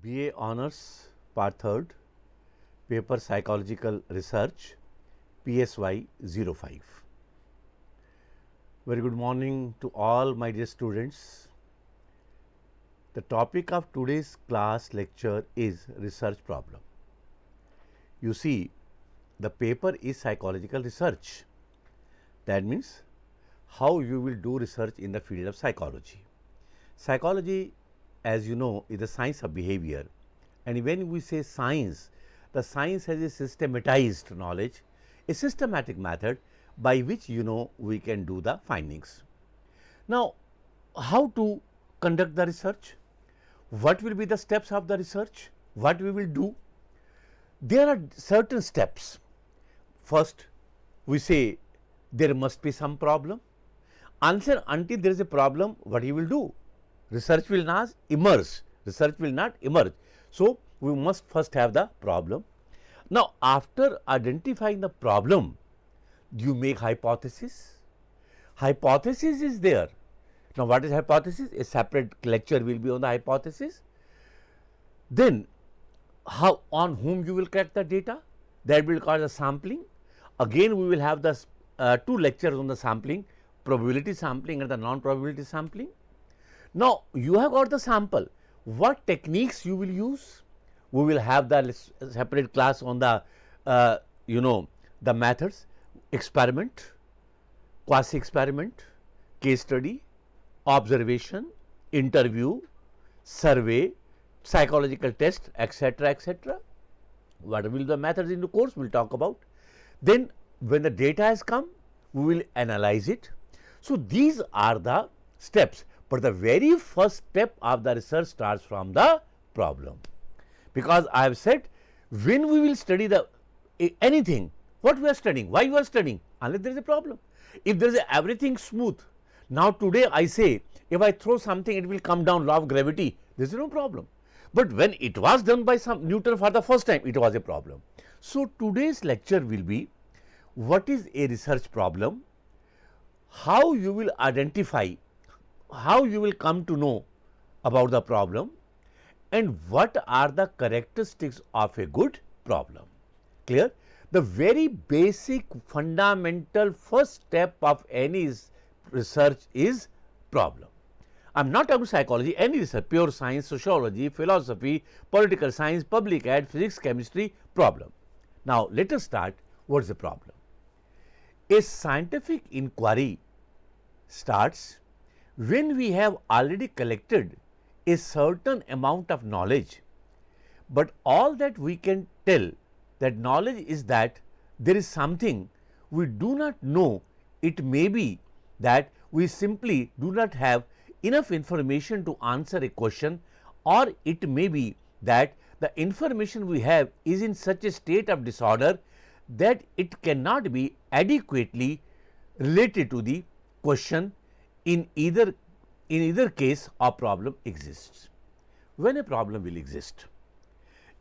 BA Honours Part 3rd, Paper Psychological Research, PSY 05. Very good morning to all my dear students. The topic of today's class lecture is research problem. You see, the paper is psychological research. That means how you will do research in the field of psychology. Psychology, as you know, is the science of behavior, and when we say science, the science has a systematized knowledge, a systematic method by which we can do the findings. Now, how to conduct the research? What will be the steps of the research? What we will do? There are certain steps. First, we say there must be some problem. Until there is a problem, what you will do? Research will not emerge. Research will not emerge. So, we must first have the problem. Now, after identifying the problem, you make hypothesis. Hypothesis is there. Now, what is hypothesis? A separate lecture will be on the hypothesis. Then, how on whom you will collect the data? That will call the sampling. Again, we will have the two lectures on the sampling, probability sampling and the non-probability sampling. Now, you have got the sample. What techniques you will use? We will have the separate class on the the methods: experiment, quasi experiment, case study, observation, interview, survey, psychological test, etc., etc. What will the methods in the course we will talk about. Then, when the data has come, we will analyze it. So, these are the steps, but the very first step of the research starts from the problem, because I have said when we will study the anything, what we are studying, why we are studying, unless there is a problem. If there is everything smooth, now today I say if I throw something it will come down, law of gravity, there is no problem. But when it was done by some Newton for the first time, it was a problem. So, today's lecture will be what is a research problem, how you will identify, how you will come to know about the problem, and what are the characteristics of a good problem. Clear? The very basic fundamental first step of any research is problem. I am not talking psychology, any research, pure science, sociology, philosophy, political science, public ed, physics, chemistry, problem. Now, let us start. What is the problem? A scientific inquiry starts when we have already collected a certain amount of knowledge, but all that we can tell that knowledge is that there is something we do not know. It may be that we simply do not have enough information to answer a question, or it may be that the information we have is in such a state of disorder that it cannot be adequately related to the question. In either case, a problem exists. When a problem will exist,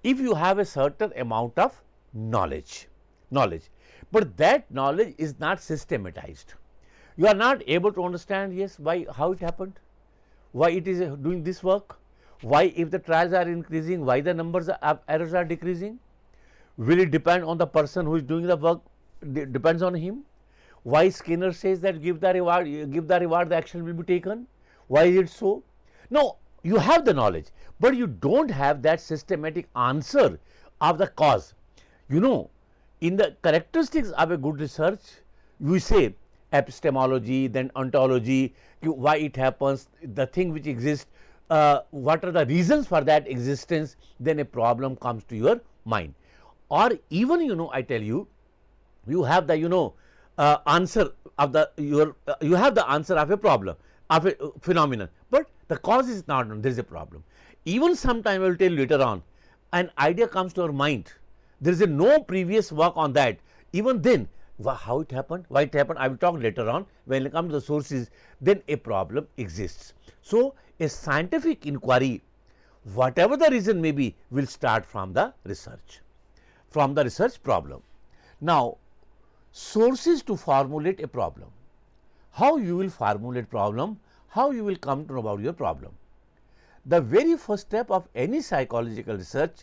if you have a certain amount of knowledge, but that knowledge is not systematized, you are not able to understand, yes, why, how it happened, why it is doing this work, why if the trials are increasing, why the numbers of errors are decreasing. Will it depend on the person who is doing the work? Depends on him. Why Skinner says that give the reward, the action will be taken. Why is it so? No, you have the knowledge, but you do not have that systematic answer of the cause. In the characteristics of a good research, we say epistemology, then ontology, why it happens, the thing which exists, what are the reasons for that existence, then a problem comes to your mind. Or even I tell you, you have the answer of the you have the answer of a problem, of a phenomenon, but the cause is not known, there is a problem. Even sometime I will tell you later on, an idea comes to our mind, there is no previous work on that. Even then, how it happened, why it happened, I will talk later on. When it comes to the sources, then a problem exists. So, a scientific inquiry, whatever the reason may be, will start from the research, problem. Now, sources to formulate a problem. How you will formulate problem, how you will come to know about your problem. The very first step of any psychological research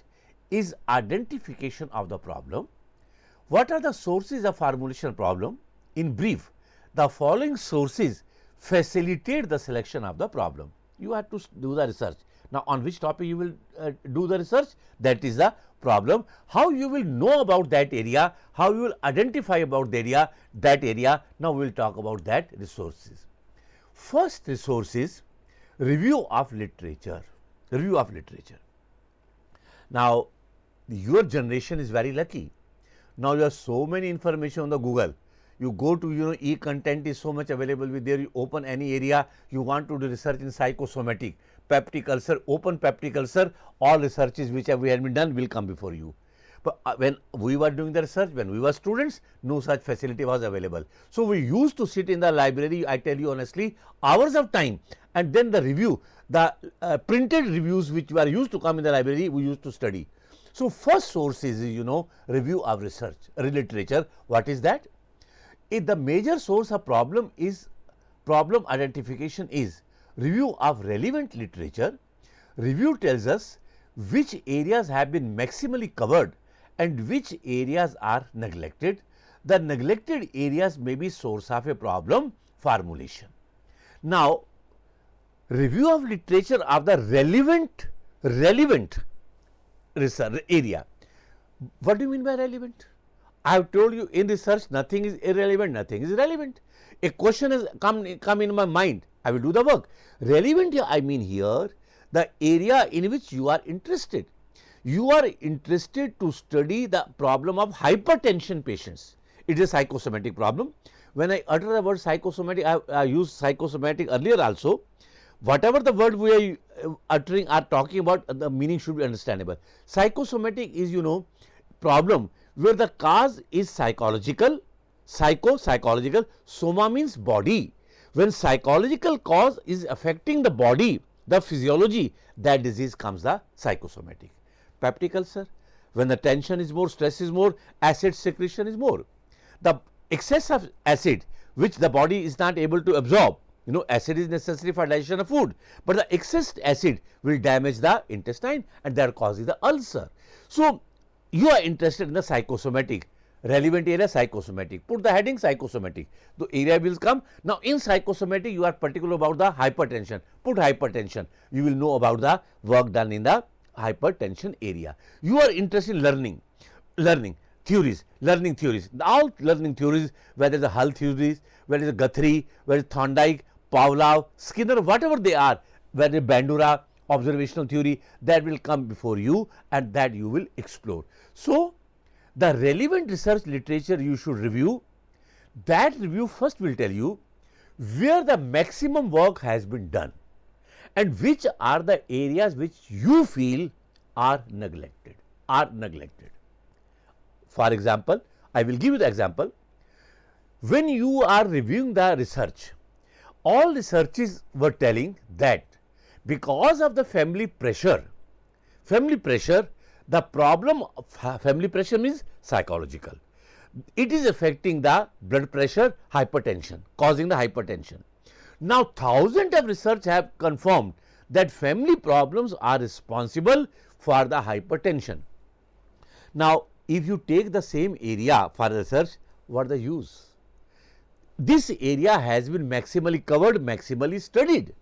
is identification of the problem. What are the sources of formulation problem? In brief, the following sources facilitate the selection of the problem. You have to do the research. Now, on which topic you will do the research? That is the problem. How you will know about that area, how you will identify about the area, now we will talk about that resources. First resource is review of literature. Now, your generation is very lucky. Now, you have so many information on the Google. You go to, e-content is so much available with there. You open any area, you want to do research in psychosomatic, peptic ulcer, open peptic ulcer, all researches which have been done will come before you. But when we were doing the research, when we were students, no such facility was available. So, we used to sit in the library, I tell you honestly, hours of time, and then the review, the printed reviews which were used to come in the library, we used to study. So, first source is, review of research, literature. What is that? If the major source of problem identification is review of relevant literature. Review tells us which areas have been maximally covered and which areas are neglected. The neglected areas may be source of a problem formulation. Now, review of literature of the relevant research area. What do you mean by relevant? I have told you in research nothing is irrelevant, nothing is relevant. A question has come in my mind, I will do the work. Relevant here, I mean here the area in which you are interested. You are interested to study the problem of hypertension patients. It is a psychosomatic problem. When I utter the word psychosomatic, I used psychosomatic earlier also. Whatever the word we are uttering are talking about, the meaning should be understandable. Psychosomatic is, problem where the cause is psychological, psychological, soma means body. When psychological cause is affecting the body, the physiology, that disease comes the psychosomatic. Peptic ulcer, when the tension is more, stress is more, acid secretion is more. The excess of acid which the body is not able to absorb, acid is necessary for digestion of food, but the excess acid will damage the intestine and that causes the ulcer. So, you are interested in the psychosomatic, relevant area psychosomatic, put the heading psychosomatic, the area will come. Now, in psychosomatic you are particular about the hypertension, put hypertension, you will know about the work done in the hypertension area. You are interested in learning theories, all learning theories, whether the Hull theories, whether it's Guthrie, whether it's Thorndike, Pavlov, Skinner, whatever they are, whether Bandura, observational theory, that will come before you and that you will explore. So, the relevant research literature you should review. That review first will tell you where the maximum work has been done and which are the areas which you feel are neglected. For example, I will give you the example. When you are reviewing the research, all researches were telling that because of the family pressure, the problem of family pressure means psychological. It is affecting the blood pressure, hypertension, causing the hypertension. Now, thousands of research have confirmed that family problems are responsible for the hypertension. Now, if you take the same area for research, what the use? This area has been maximally covered, maximally studied,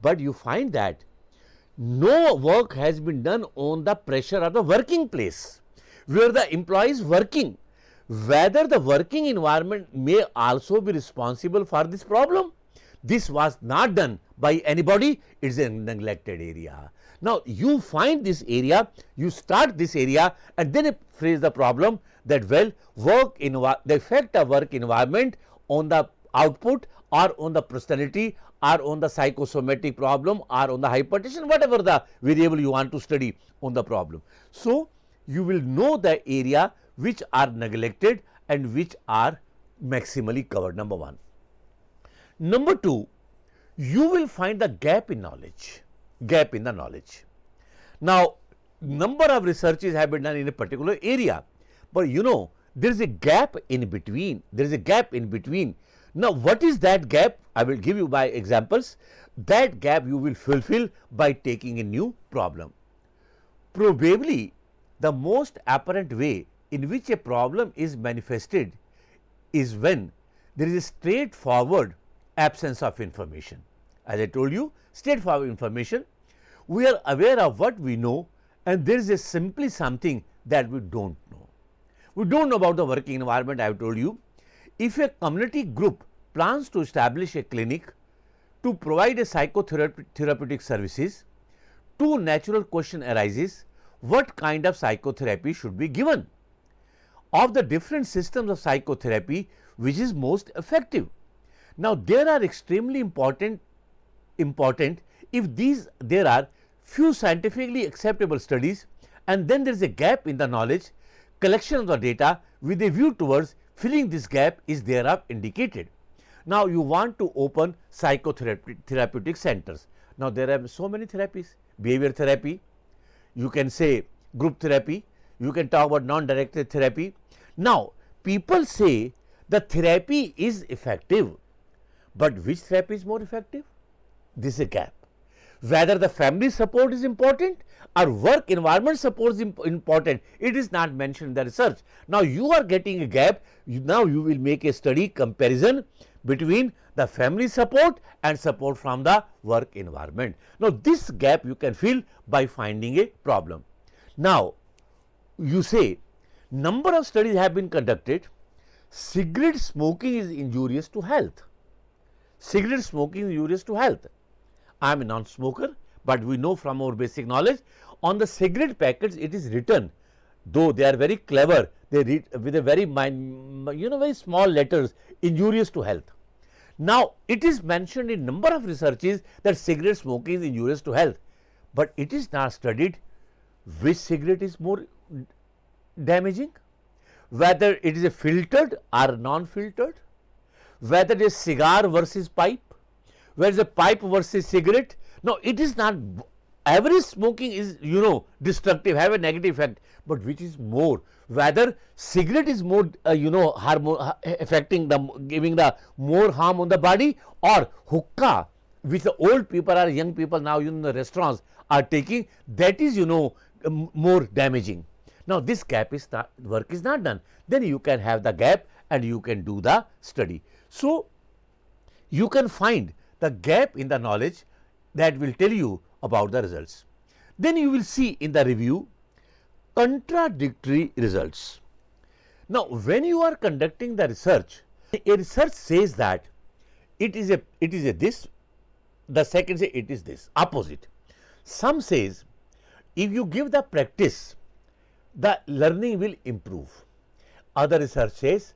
but you find that no work has been done on the pressure of the working place, where the employee is working, whether the working environment may also be responsible for this problem. This was not done by anybody, it is a neglected area. Now, you find this area, you start this area and then phrase the problem that, well, the effect of work environment on the output or on the personality or on the psychosomatic problem or on the hypertension, whatever the variable you want to study on the problem. So, you will know the area which are neglected and which are maximally covered, number one. Number two, you will find the gap in the knowledge. Now, number of researches have been done in a particular area, but there is a gap in between. Now, what is that gap? I will give you by examples. That gap you will fulfill by taking a new problem. Probably the most apparent way in which a problem is manifested is when there is a straightforward absence of information. As I told you, straightforward information, we are aware of what we know and there is a simply something that we don't know. We don't know about the working environment. I have told you, if a community group plans to establish a clinic to provide a psychotherapeutic services, two natural question arises: what kind of psychotherapy should be given? Of the different systems of psychotherapy, which is most effective? Now, there are extremely important if there are few scientifically acceptable studies and then there is a gap in the knowledge, collection of the data with a view towards filling this gap is thereof indicated. Now, you want to open psychotherapeutic centers. Now, there are so many therapies: behavior therapy, you can say group therapy, you can talk about non-directed therapy. Now, people say the therapy is effective, but which therapy is more effective? This is a gap. Whether the family support is important or work environment support is important, it is not mentioned in the research. Now, you are getting a gap. Now, you will make a study comparison between the family support and support from the work environment. Now, this gap you can fill by finding a problem. Now, you say number of studies have been conducted. Cigarette smoking is injurious to health. Cigarette smoking is injurious to health. I am a non-smoker, but we know from our basic knowledge on the cigarette packets it is written, though they are very clever, they read with a very very small letters, injurious to health. Now, it is mentioned in number of researches that cigarette smoking is injurious to health, but it is not studied which cigarette is more damaging, whether it is a filtered or non-filtered, whether it is cigar versus pipe, whether it is a pipe versus cigarette. Now, it is not, average smoking is destructive, have a negative effect, but which is more, whether cigarette is more affecting the, giving the more harm on the body, or hookah which the old people or young people now in the restaurants are taking, that is more damaging. Now, this gap is not, work is not done, then you can have the gap and you can do the study. So, you can find the gap in the knowledge that will tell you about the results. Then you will see in the review contradictory results. Now, when you are conducting the research, a research says that it is a this, the second say it is this, opposite. Some says if you give the practice, the learning will improve. Other research says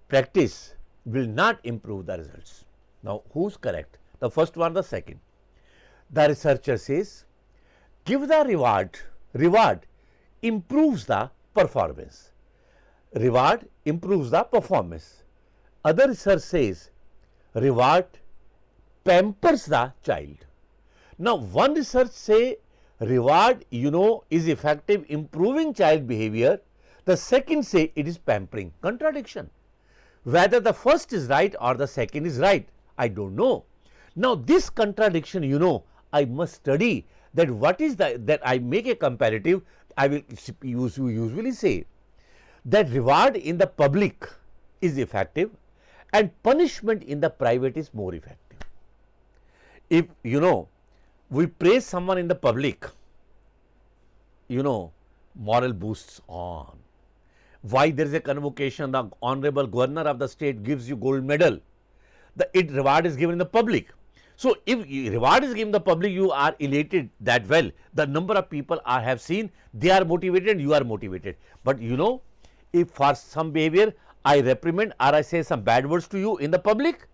practice will not improve the results. Now, who's correct? The first one, the second. The researcher says give the reward improves the performance. Reward improves the performance. Other research says reward pampers the child. Now, one research say reward is effective improving child behavior. The second say it is pampering. Contradiction. Whether the first is right or the second is right, I don't know. Now, this contradiction, I must study that what is that I make a comparative. I will usually say that reward in the public is effective and punishment in the private is more effective. If we praise someone in the public, moral boosts on. Why there is a convocation, the honorable governor of the state gives you gold medal, the reward is given in the public. So, if reward is given in the public, you are elated that well, the number of people I have seen, they are motivated and you are motivated. But if for some behavior I reprimand or I say some bad words to you in the public,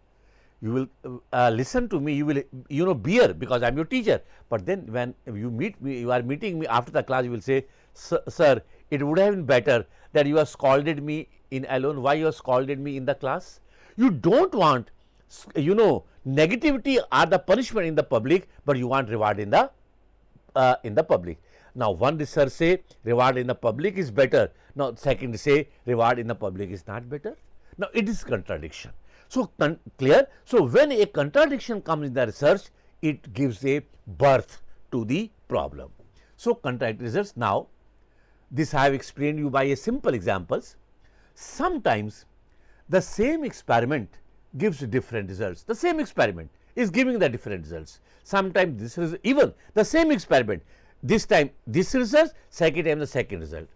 you will listen to me, you will bear because I am your teacher. But then when you meet me, you are meeting me after the class, you will say, sir, it would have been better that you have scolded me in alone. Why you have scolded me in the class? You don't want negativity or the punishment in the public, but you want reward in the public. Now, one research say reward in the public is better. Now, second say reward in the public is not better. Now, it is contradiction. So, clear? So, when a contradiction comes in the research, it gives a birth to the problem. So, contradictory results. Now, this I have explained you by a simple examples. Sometimes the same experiment gives different results. The same experiment is giving the different results. Sometimes this is even the same experiment. This time this result, second time the second result.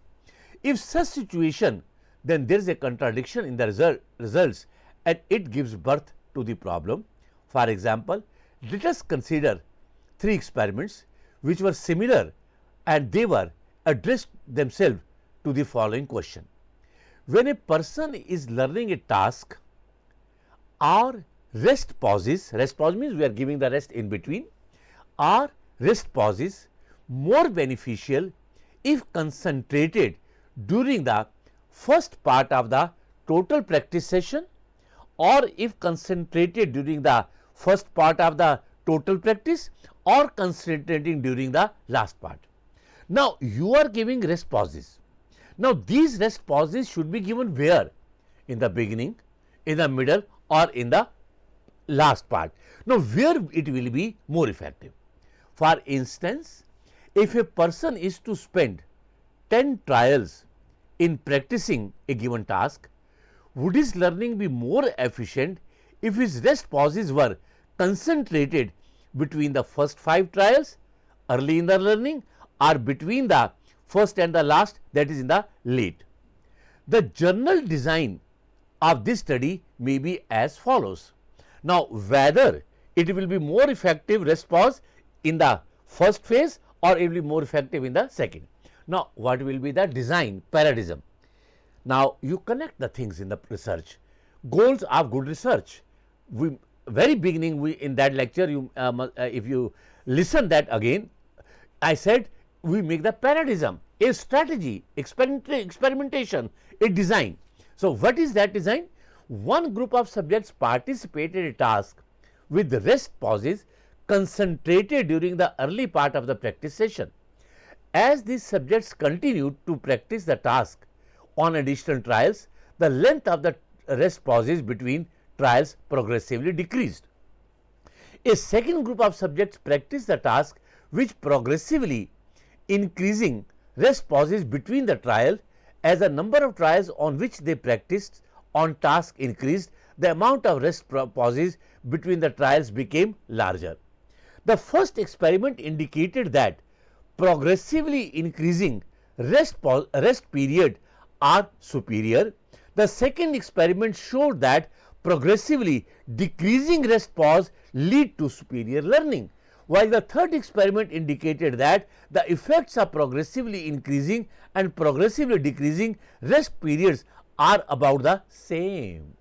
If such situation, then there is a contradiction in the results and it gives birth to the problem. For example, let us consider 3 experiments which were similar and they were addressed themselves to the following question. When a person is learning a task, are rest pauses means we are giving the rest in between, are rest pauses more beneficial if concentrated during the first part of the total practice session or if concentrated during the first part of the total practice or concentrating during the last part. Now, you are giving rest pauses. Now, these rest pauses should be given where? In the beginning, in the middle or in the last part. Now, where it will be more effective? For instance, if a person is to spend 10 trials in practicing a given task, would his learning be more efficient if his rest pauses were concentrated between the first 5 trials early in the learning or between the first and the last, that is in the late? The journal design of this study may be as follows. Now, whether it will be more effective rest pause in the first phase or it will be more effective in the second. Now, what will be the design paradigm? Now, you connect the things in the research. Goals of good research. Very beginning in that lecture, if you listen that again, I said we make the paradigm, a strategy, experimentation, a design. So, what is that design? One group of subjects participate in a task with rest pauses concentrated during the early part of the practice session. As these subjects continued to practice the task on additional trials, the length of the rest pauses between trials progressively decreased. A second group of subjects practiced the task which progressively increasing rest pauses between the trial. As the number of trials on which they practiced on task increased, the amount of rest pauses between the trials became larger. The first experiment indicated that progressively increasing rest period are superior. The second experiment showed that progressively decreasing rest pause lead to superior learning, while the third experiment indicated that the effects of progressively increasing and progressively decreasing rest periods are about the same.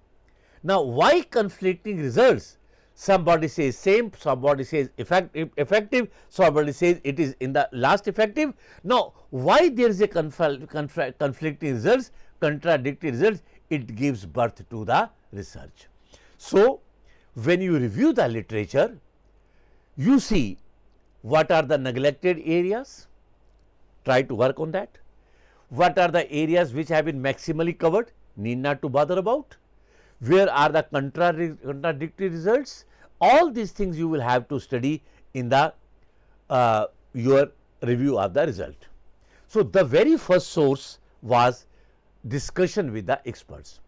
Now, why conflicting results? Somebody says same, somebody says effective, somebody says it is in the last effective. Now, why there is a conflicting results, contradictory results? It gives birth to the research. So, when you review the literature, you see what are the neglected areas, try to work on that. What are the areas which have been maximally covered, need not to bother about. Where are the contradictory results? All these things you will have to study in the your review of the result. So, the very first source was discussion with the experts.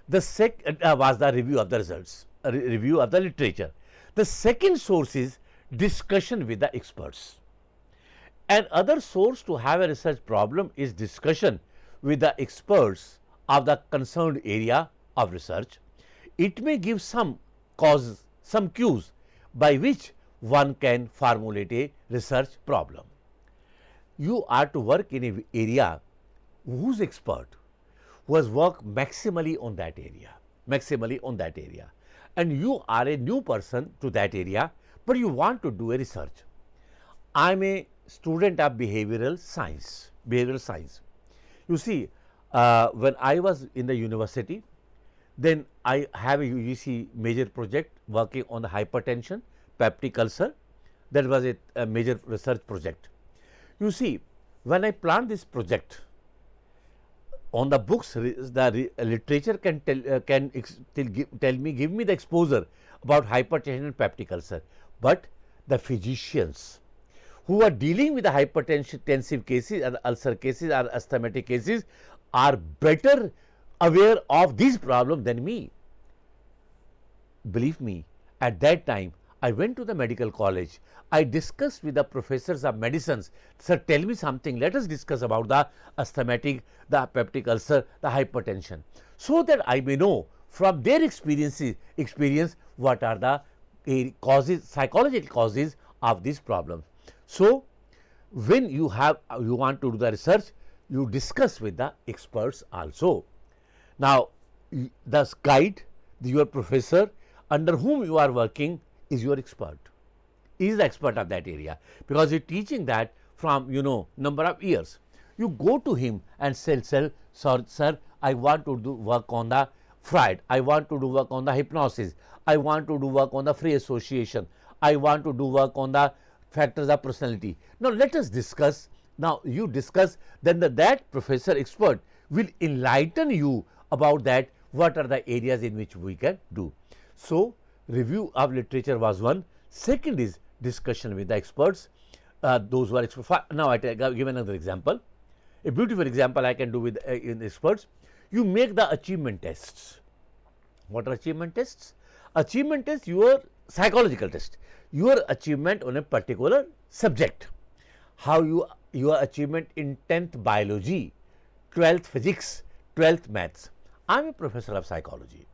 The second was the review of the results, review of the literature. The second source is discussion with the experts. Another source to have a research problem is discussion with the experts of the concerned area of research. It may give some causes, some cues by which one can formulate a research problem. You are to work in an area whose expert who has worked maximally on that area, and you are a new person to that area, but you want to do a research. I am a student of behavioral science. You see, when I was in the university, then I have a UGC major project working on the hypertension, peptic ulcer. That was a major research project. You see, when I planned this project, on the books, literature can give me the exposure about hypertension and peptic ulcer, but the physicians who are dealing with the hypertensive cases and ulcer cases or asthmatic cases are better aware of these problems than me. Believe me, at that time I went to the medical college. I discussed with the professors of medicines. Sir, tell me something. Let us discuss about the asthmatic, the peptic ulcer, the hypertension, so that I may know from their experience what are the causes, psychological causes of these problems. So, when you want to do the research, you discuss with the experts also. Now, the guide, your professor under whom you are working is your expert. He is the expert of that area, because he is teaching that from number of years. You go to him and say, sir, I want to do work on the Freud, I want to do work on the hypnosis, I want to do work on the free association, I want to do work on the factors of personality. Now, let us discuss. Now, you discuss, then that professor expert will enlighten you about that, what are the areas in which we can do. So, review of literature was one. Second is discussion with the experts, those who are experts. Now, I give another example. A beautiful example I can do with in experts. You make the achievement tests. What are achievement tests? Achievement test, your psychological test, your achievement on a particular subject. How your achievement in 10th biology, 12th physics, 12th maths. I am a professor of psychology.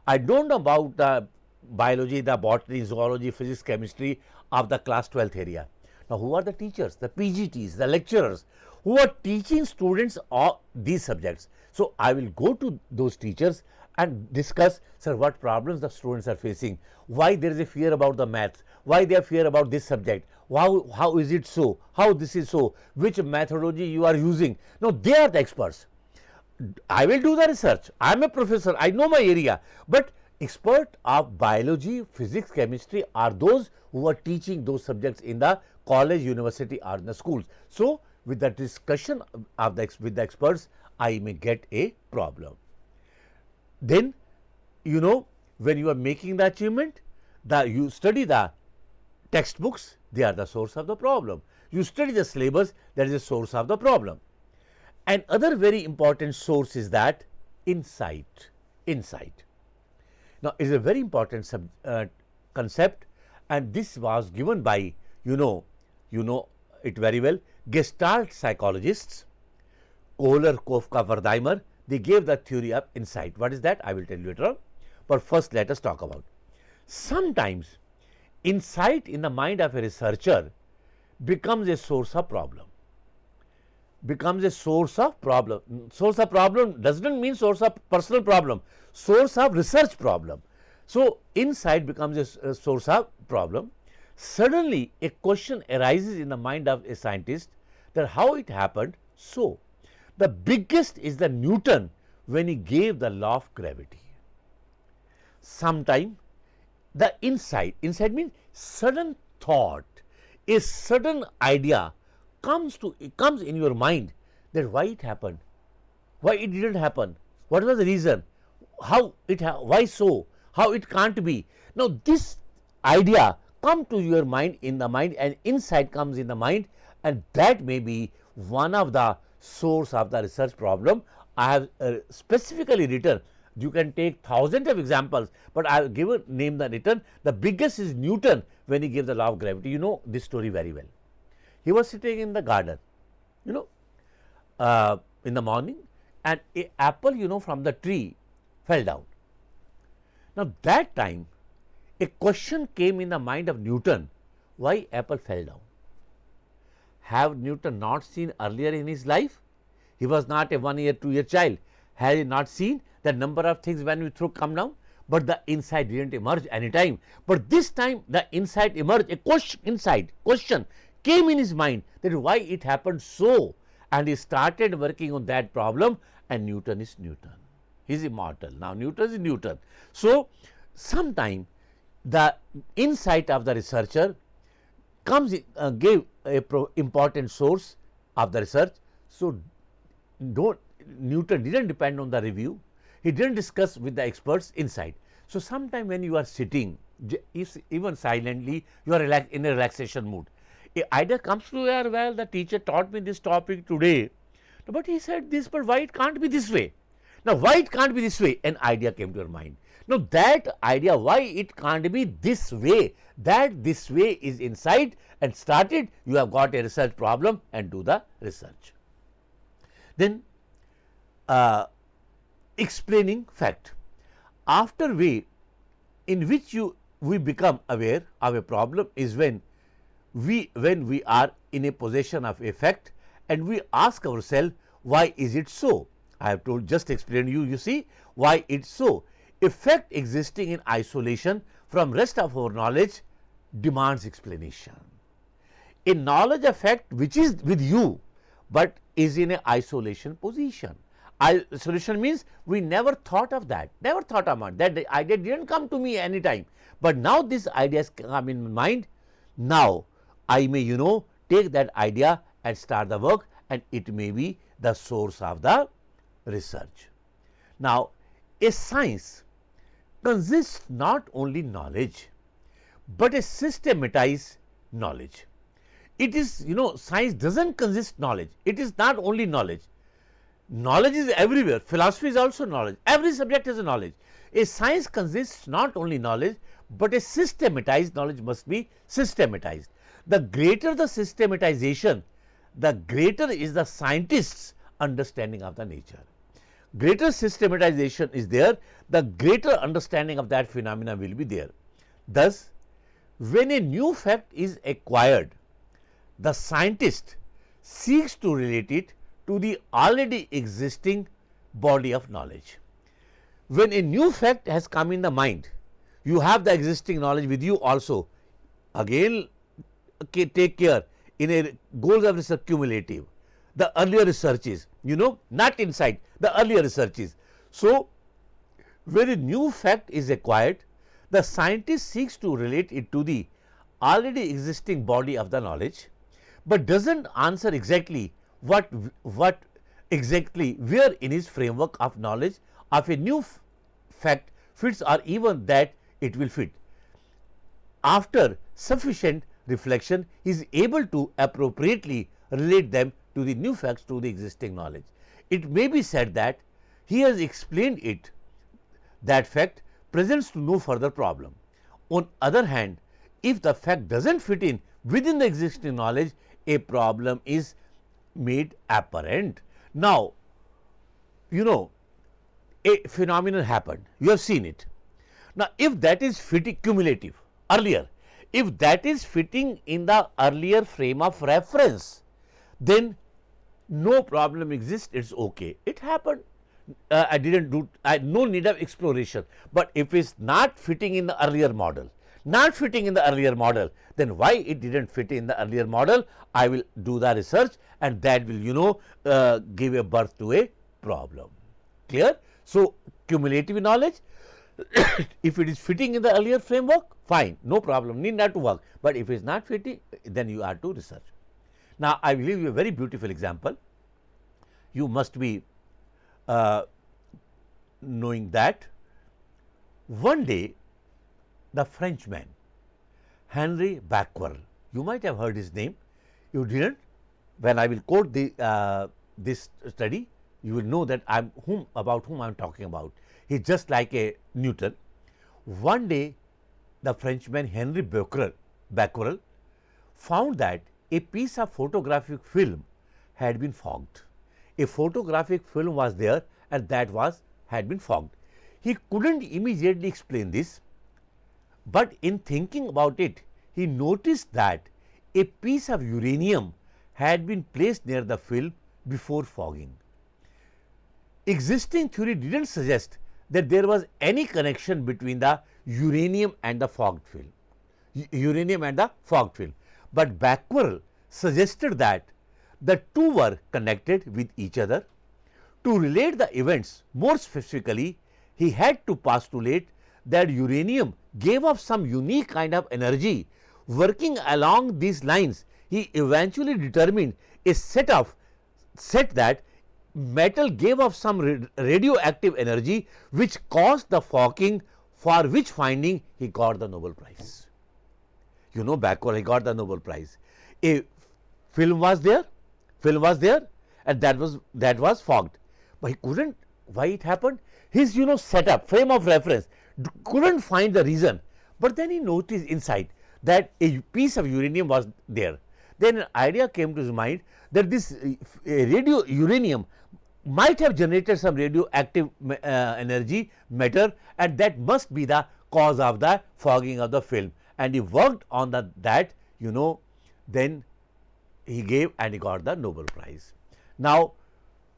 I don't know about the biology, the botany, zoology, physics, chemistry of the class 12th area. Now, who are the teachers, the PGTs, the lecturers who are teaching students of these subjects? So, I will go to those teachers and discuss, sir, what problems the students are facing, why there is a fear about the maths, why they are fear about this subject, how is it so, how this is so, which methodology you are using. Now, they are the experts. I will do the research. I am a professor, I know my area, but expert of biology, physics, chemistry are those who are teaching those subjects in the college, university or in the schools. So, with the discussion of with the experts, I may get a problem. Then, when you are making the achievement, you study the textbooks, they are the source of the problem. You study the syllabus, that is the source of the problem. And other very important source is that insight. Now, it is a very important concept, and this was given by, you know it very well, Gestalt psychologists, Kohler, Kafka, Wertheimer. They gave the theory of insight. What is that? I will tell you later on. But first, let us talk about. Sometimes, insight in the mind of a researcher becomes a source of problem. Source of problem does not mean source of personal problem, source of research problem. So, insight becomes a source of problem. Suddenly, a question arises in the mind of a scientist that how it happened. So, the biggest is the Newton when he gave the law of gravity. Sometime the insight means sudden thought, a sudden idea comes in your mind that why it happened, why it didn't happen, what was the reason, why so, how it can't be. Now, this idea come to your mind, and insight comes in the mind, and that may be one of the source of the research problem. I have specifically written. You can take thousands of examples, but I have given name the written. The biggest is Newton when he gave the law of gravity. You know this story very well. He was sitting in the garden, in the morning, and an apple, from the tree fell down. Now, that time a question came in the mind of Newton, why apple fell down. Have Newton not seen earlier in his life? He was not a 1 year, 2 year child. Has he not seen the number of things when we throw come down? But the insight didn't emerge any time. But this time the insight emerged, a question came in his mind that why it happened so, and he started working on that problem, and Newton is Newton. He is immortal. Now, Newton is Newton. So, sometime the insight of the researcher gave a important source of the research. So, Newton didn't depend on the review. He didn't discuss with the experts inside. So, sometime when you are sitting, even silently, you are in a relaxation mood. An idea comes to you, well, the teacher taught me this topic today, but he said this, but why it can't be this way? Now, why it can't be this way? An idea came to your mind. Now, that idea, why it can't be this way, that this way is inside and started, you have got a research problem and do the research. Then, explaining fact. After way in which we become aware of a problem is when we are in a possession of a fact and we ask ourselves, why is it so? I have told, just explained you see why it's so. A fact existing in isolation from rest of our knowledge demands explanation. A knowledge of fact which is with you but is in an isolation position. Isolation means we never thought of that, never thought about that. The idea didn't come to me any time, but now this idea has come in my mind. Now I may take that idea and start the work, and it may be the source of the research. Now, a science consists not only knowledge but a systematized knowledge. It is, science doesn't consist knowledge. It is not only knowledge. Knowledge is everywhere. Philosophy is also knowledge. Every subject is a knowledge. A science consists not only knowledge but a systematized knowledge must be systematized. The greater the systematization, the greater is the scientist's understanding of the nature. Greater systematization is there, the greater understanding of that phenomena will be there. Thus, when a new fact is acquired, the scientist seeks to relate it to the already existing body of knowledge. When a new fact has come in the mind, you have the existing knowledge with you also. Again, take care, in a goals of research cumulative, the earlier researches, not inside, the earlier researches. So, when a new fact is acquired, the scientist seeks to relate it to the already existing body of the knowledge, but doesn't answer exactly what exactly where in his framework of knowledge of a new fact fits, or even that it will fit. After sufficient reflection, he is able to appropriately relate them to the new facts, to the existing knowledge. It may be said that he has explained it, that fact presents to no further problem. On other hand, if the fact doesn't fit in within the existing knowledge, a problem is made apparent. Now, a phenomenon happened, you have seen it. Now, if that is fitting cumulative earlier, if that is fitting in the earlier frame of reference, then no problem exists, it is okay. It happened, I didn't do, no need of exploration. But if it is not fitting in the earlier model, not fitting in the earlier model, then why it didn't fit in the earlier model? I will do the research, and that will give a birth to a problem. Clear? So, cumulative knowledge, if it is fitting in the earlier framework, fine, no problem, need not to work. But if it is not fitting, then you are to research. Now, I will give you a very beautiful example. You must be knowing that one day the Frenchman Henry Becquerel, you might have heard his name, you didn't. When I will quote this study, you will know that about whom I am talking about. He is just like a Newton. One day the Frenchman Henry Becquerel found that a piece of photographic film had been fogged. A photographic film was there, and that had been fogged. He couldn't immediately explain this, but in thinking about it, he noticed that a piece of uranium had been placed near the film before fogging. Existing theory didn't suggest that there was any connection between the uranium and the fogged film. But Becquerel suggested that the two were connected with each other. To relate the events more specifically, he had to postulate that uranium gave off some unique kind of energy. Working along these lines, he eventually determined a set that metal gave off some radioactive energy which caused the fogging, for which finding he got the Nobel Prize. You know, backward he got the Nobel Prize. A film was there and that was fogged, but he couldn't. Why it happened? His setup, frame of reference couldn't find the reason, but then he noticed inside that a piece of uranium was there. Then an idea came to his mind that this uranium might have generated some radioactive energy matter, and that must be the cause of the fogging of the film. And he worked on that, then he gave and he got the Nobel Prize. Now,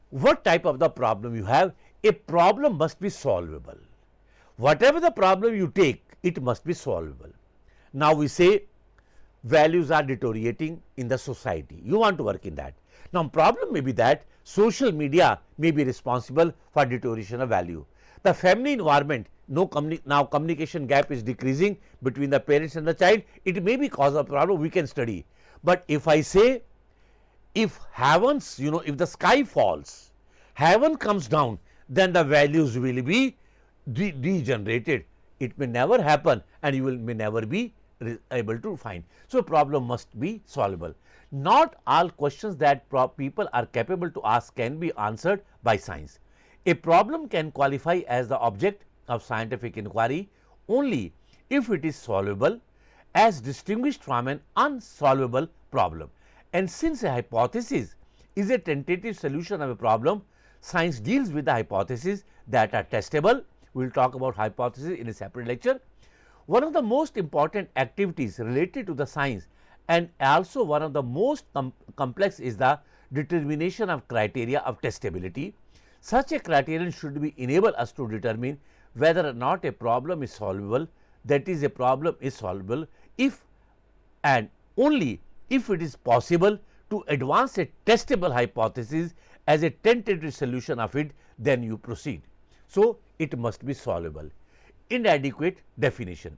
what type of the problem you have? A problem must be solvable. Whatever the problem you take, it must be solvable. Now, we say values are deteriorating in the society. You want to work in that. Now, problem may be that social media may be responsible for deterioration of value. The family environment, now communication gap is decreasing between the parents and the child. It may be cause of problem, we can study. But if I say, if heavens, if the sky falls, heaven comes down, then the values will be degenerated. It may never happen and you may never be able to find. So, problem must be solvable. Not all questions that people are capable to ask can be answered by science. A problem can qualify as the object of scientific inquiry only if it is solvable, as distinguished from an unsolvable problem. And since a hypothesis is a tentative solution of a problem, science deals with the hypotheses that are testable. We will talk about hypothesis in a separate lecture. One of the most important activities related to the science and also one of the most complex is the determination of criteria of testability. Such a criterion should enable us to determine whether or not a problem is solvable, that is, a problem is solvable if and only if it is possible to advance a testable hypothesis as a tentative solution of it, then you proceed. So, it must be solvable. Inadequate definition.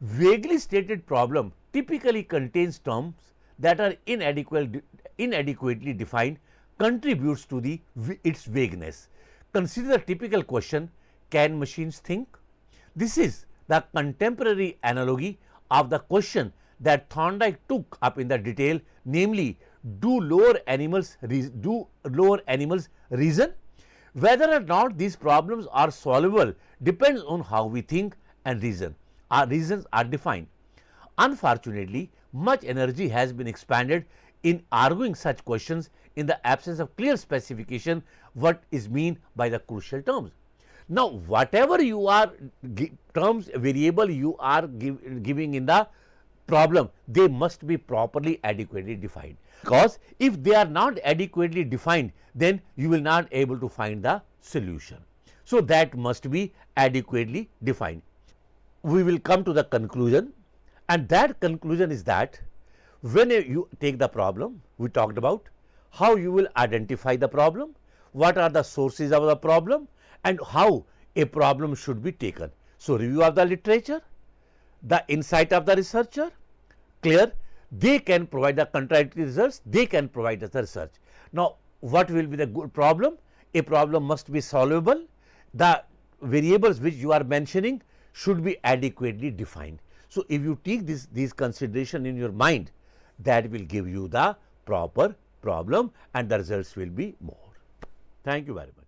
Vaguely stated problem typically contains terms that are inadequately defined, contributes to its vagueness. Consider the typical question, can machines think? This is the contemporary analogy of the question that Thorndike took up in the detail, namely, do lower animals reason? Whether or not these problems are solvable depends on how we think and reason. Our reasons are defined. Unfortunately, much energy has been expended in arguing such questions in the absence of clear specification what is meant by the crucial terms. Now, whatever you are terms variable you are giving in the problem, they must be properly adequately defined, because if they are not adequately defined, then you will not able to find the solution. So, that must be adequately defined. We will come to the conclusion, and that conclusion is that when you take the problem, we talked about how you will identify the problem, what are the sources of the problem, and how a problem should be taken. So, review of the literature, the insight of the researcher, clear, they can provide the contradictory results, they can provide the research. Now, what will be the good problem? A problem must be solvable, the variables which you are mentioning should be adequately defined. So, if you take these consideration in your mind, that will give you the proper problem and the results will be more. Thank you very much.